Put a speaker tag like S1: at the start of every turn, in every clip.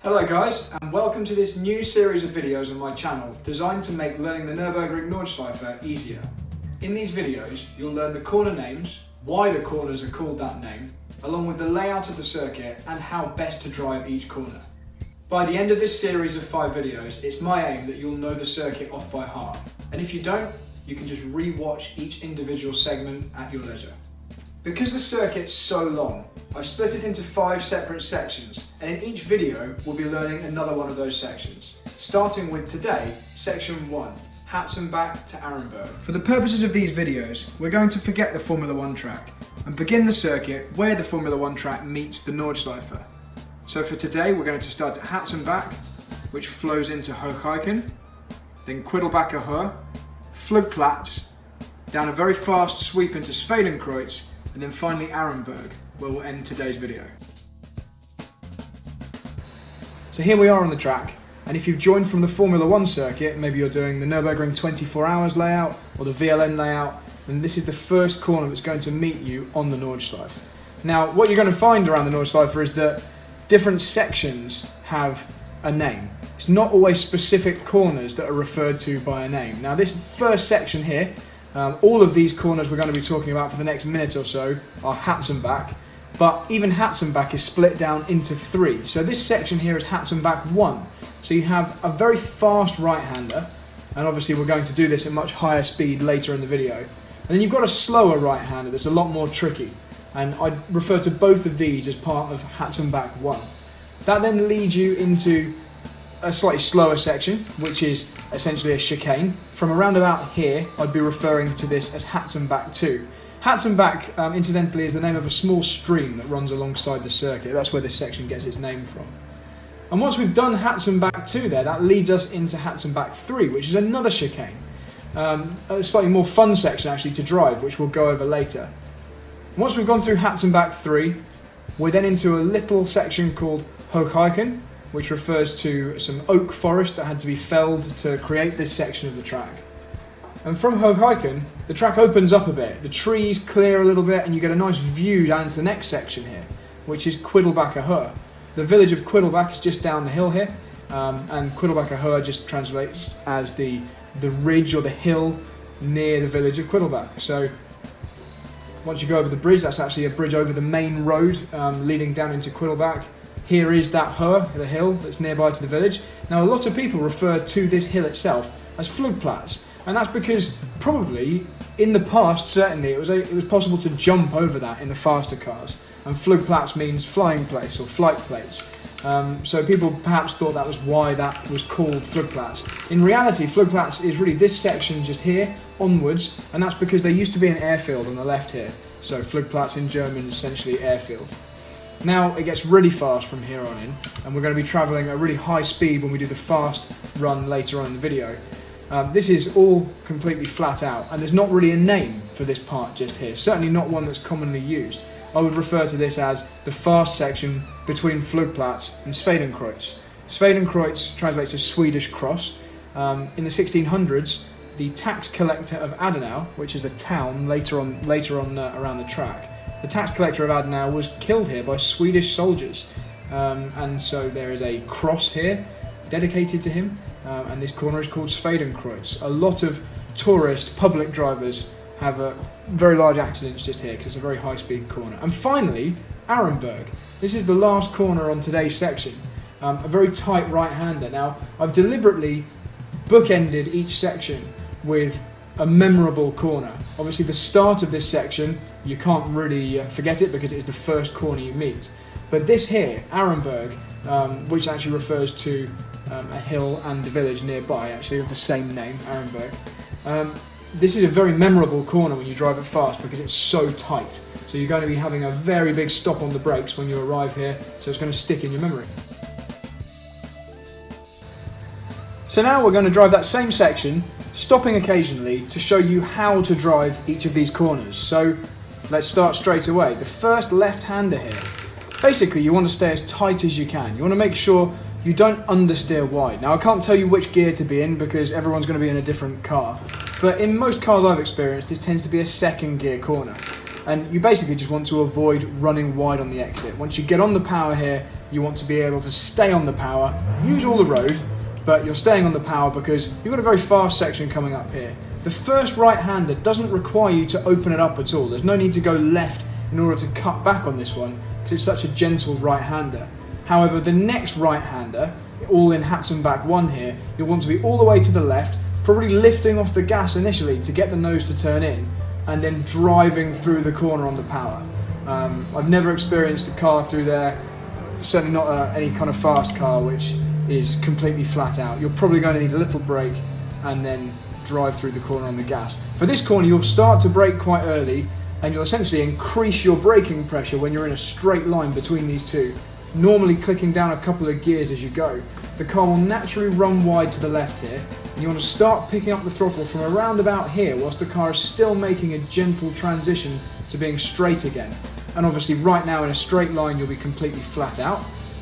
S1: Hello guys, and welcome to this new series of videos on my channel designed to make learning the Nürburgring Nordschleife easier. In these videos, you'll learn the corner names, why the corners are called that name, along with the layout of the circuit and how best to drive each corner. By the end of this series of 5 videos, it's my aim that you'll know the circuit off by heart. And if you don't, you can just re-watch each individual segment at your leisure. Because the circuit's so long, I've split it into 5 separate sections, and in each video we'll be learning another one of those sections. Starting with today, section 1, Hatzenbach to Arenberg. For the purposes of these videos, we're going to forget the Formula 1 track and begin the circuit where the Formula 1 track meets the Nordschleife. So for today we're going to start at Hatzenbach, which flows into Hochheiken, then Quiddelbacher Höhe, Philpot, down a very fast sweep into Schwedenkreuz, and then finally Arenberg, where we'll end today's video. So here we are on the track, and if you've joined from the Formula 1 circuit, maybe you're doing the Nürburgring 24 hours layout or the VLN layout, then this is the first corner that's going to meet you on the Nordschleife. Now, what you're going to find around the Nordschleife is that different sections have a name. It's not always specific corners that are referred to by a name. Now this first section here, all of these corners we're going to be talking about for the next minute or so are Hatzenbach, but even Hatzenbach is split down into 3. So this section here is Hatzenbach 1. So you have a very fast right-hander, and obviously we're going to do this at much higher speed later in the video. And then you've got a slower right-hander that's a lot more tricky, and I refer to both of these as part of Hatzenbach 1. That then leads you into a slightly slower section, which is essentially a chicane. From around about here, I'd be referring to this as Hatzenbach 2. Hatzenbach, incidentally, is the name of a small stream that runs alongside the circuit. That's where this section gets its name from. And once we've done Hatzenbach 2 there, that leads us into Hatzenbach 3, which is another chicane. A slightly more fun section actually to drive, which we'll go over later. Once we've gone through Hatzenbach 3, we're then into a little section called Hochheiken, which refers to some oak forest that had to be felled to create this section of the track. And from Hochheiken, the track opens up a bit, the trees clear a little bit, and you get a nice view down into the next section here, which is Quiddelbacher Höhe. The village of Quiddelbach is just down the hill here, and Quiddelbacher Höhe just translates as the ridge or the hill near the village of Quiddelbach. So once you go over the bridge, that's actually a bridge over the main road leading down into Quiddelbach. Here is that Höhe, the hill that's nearby to the village. Now a lot of people refer to this hill itself as Flugplatz, and that's because probably in the past certainly it was possible to jump over that in the faster cars, and Flugplatz means flying place or flight place. So people perhaps thought that was why that was called Flugplatz. In reality, Flugplatz is really this section just here onwards, and that's because there used to be an airfield on the left here. So Flugplatz in German is essentially airfield. Now it gets really fast from here on in, and we're going to be travelling at a really high speed when we do the fast run later on in the video. This is all completely flat out, and there's not really a name for this part just here, certainly not one that's commonly used. I would refer to this as the fast section between Flugplatz and Schwedenkreuz. Schwedenkreuz translates as Swedish cross. In the 1600s, the tax collector of Adenau, which is a town later on around the track, the tax collector of Adenau was killed here by Swedish soldiers, and so there is a cross here dedicated to him, and this corner is called Schwedenkreuz. A lot of tourist public drivers have very large accidents just here because it's a very high speed corner. And finally, Arenberg. This is the last corner on today's section, a very tight right-hander. Now I've deliberately bookended each section with a memorable corner. Obviously the start of this section, you can't really forget it because it is the first corner you meet. But this here, Arenberg, which actually refers to a hill and the village nearby, actually of the same name, Arenberg. This is a very memorable corner when you drive it fast because it's so tight. So you're going to be having a very big stop on the brakes when you arrive here, so it's going to stick in your memory. So now we're going to drive that same section, stopping occasionally to show you how to drive each of these corners. So let's start straight away. The first left-hander here. Basically you want to stay as tight as you can. You want to make sure you don't understeer wide. Now I can't tell you which gear to be in because everyone's going to be in a different car. But in most cars I've experienced, this tends to be a second gear corner. And you basically just want to avoid running wide on the exit. Once you get on the power here, you want to be able to stay on the power, use all the road, but you're staying on the power because you've got a very fast section coming up here. The first right-hander doesn't require you to open it up at all. There's no need to go left in order to cut back on this one because it's such a gentle right-hander. However, the next right-hander, all in Hatzenbach 1 here, you'll want to be all the way to the left, probably lifting off the gas initially to get the nose to turn in, and then driving through the corner on the power. I've never experienced a car through there, certainly not any kind of fast car, which is completely flat out. You're probably going to need a little brake and then drive through the corner on the gas. For this corner, you'll start to brake quite early, and you'll essentially increase your braking pressure when you're in a straight line between these two, normally clicking down a couple of gears as you go. The car will naturally run wide to the left here, and you want to start picking up the throttle from around about here whilst the car is still making a gentle transition to being straight again. And obviously right now in a straight line you'll be completely flat out.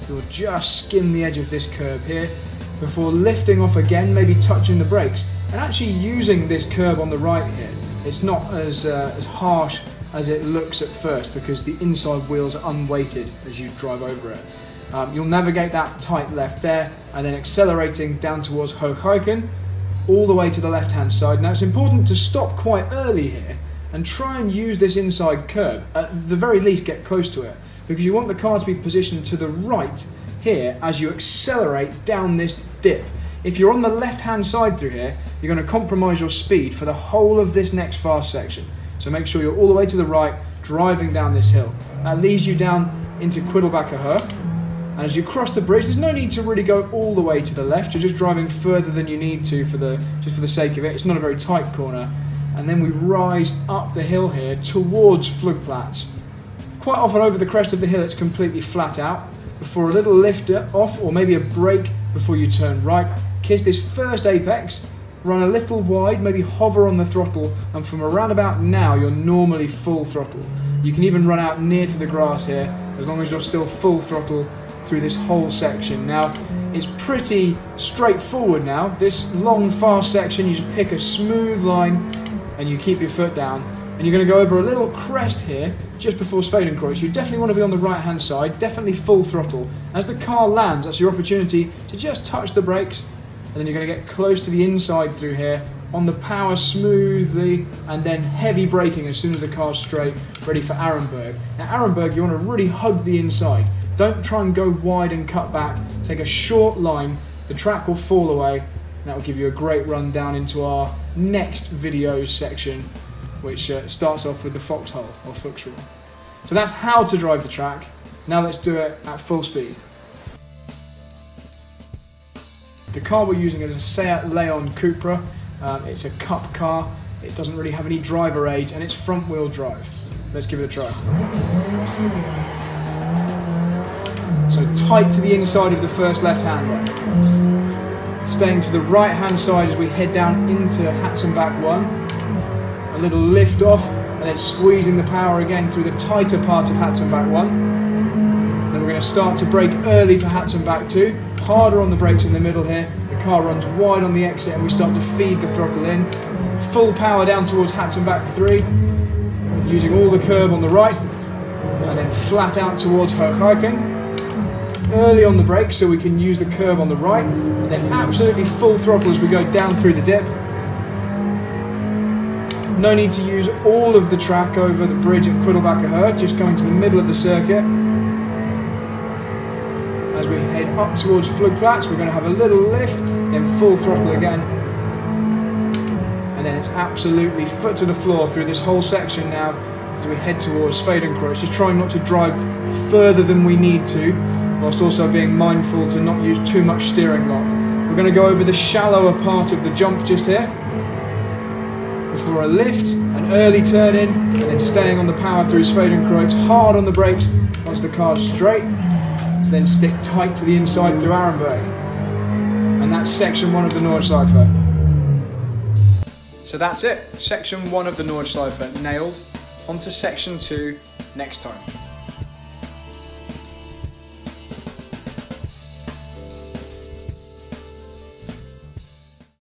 S1: You'll just skim the edge of this curb here before lifting off again, maybe touching the brakes, and actually using this curb on the right here. It's not as harsh as it looks at first because the inside wheels are unweighted as you drive over it. You'll navigate that tight left there and then accelerating down towards Hooghuizen all the way to the left hand side. Now it's important to stop quite early here and try and use this inside curb, at the very least get close to it, because you want the car to be positioned to the right here as you accelerate down this dip. If you're on the left hand side through here, you're going to compromise your speed for the whole of this next fast section. So make sure you're all the way to the right, driving down this hill. That leads you down into Quiddelbacher. And as you cross the bridge, there's no need to really go all the way to the left. You're just driving further than you need to just for the sake of it. It's not a very tight corner. And then we rise up the hill here towards Philpot. Quite often over the crest of the hill it's completely flat out. Before a little lift off or maybe a brake before you turn right. Kiss this first apex, run a little wide, maybe hover on the throttle, and from around about now you're normally full throttle. You can even run out near to the grass here as long as you're still full throttle through this whole section. Now it's pretty straightforward now. This long fast section, you just pick a smooth line and you keep your foot down, and you're going to go over a little crest here just before Swedenkreuz. You definitely want to be on the right hand side, definitely full throttle. As the car lands, that's your opportunity to just touch the brakes, and then you're going to get close to the inside through here on the power smoothly, and then heavy braking as soon as the car's straight, ready for Arenberg. Now Arenberg, you want to really hug the inside. Don't try and go wide and cut back. Take a short line, the track will fall away, and that will give you a great run down into our next videos section, which starts off with the foxhole or Fuchsrohr. So that's how to drive the track. Now let's do it at full speed. The car we're using is a Seat Leon Cupra. It's a cup car. It doesn't really have any driver aids and it's front wheel drive. Let's give it a try. So tight to the inside of the first left-hander. Staying to the right-hand side as we head down into Hatzenbach 1. A little lift off and then squeezing the power again through the tighter part of Hatzenbach 1. Then we're going to start to brake early for Hatzenbach 2. Harder on the brakes in the middle here. The car runs wide on the exit and we start to feed the throttle in. Full power down towards Hatzenbach 3. Using all the curb on the right. And then flat out towards Hooghuizen. Early on the brakes so we can use the curb on the right, and then absolutely full throttle as we go down through the dip. No need to use all of the track over the bridge at Quiddelbacher, just going to the middle of the circuit. As we head up towards Philpot, we're going to have a little lift, then full throttle again. And then it's absolutely foot to the floor through this whole section now as we head towards Swedenkreuz, just trying not to drive further than we need to, whilst also being mindful to not use too much steering lock. We're going to go over the shallower part of the jump just here, before a lift, an early turn in, and then staying on the power through Swedenkreuz, hard on the brakes once the car's straight, to then stick tight to the inside through Arenberg. And that's section 1 of the Nordschleife. So that's it, section 1 of the Nordschleife nailed. On to section 2 next time.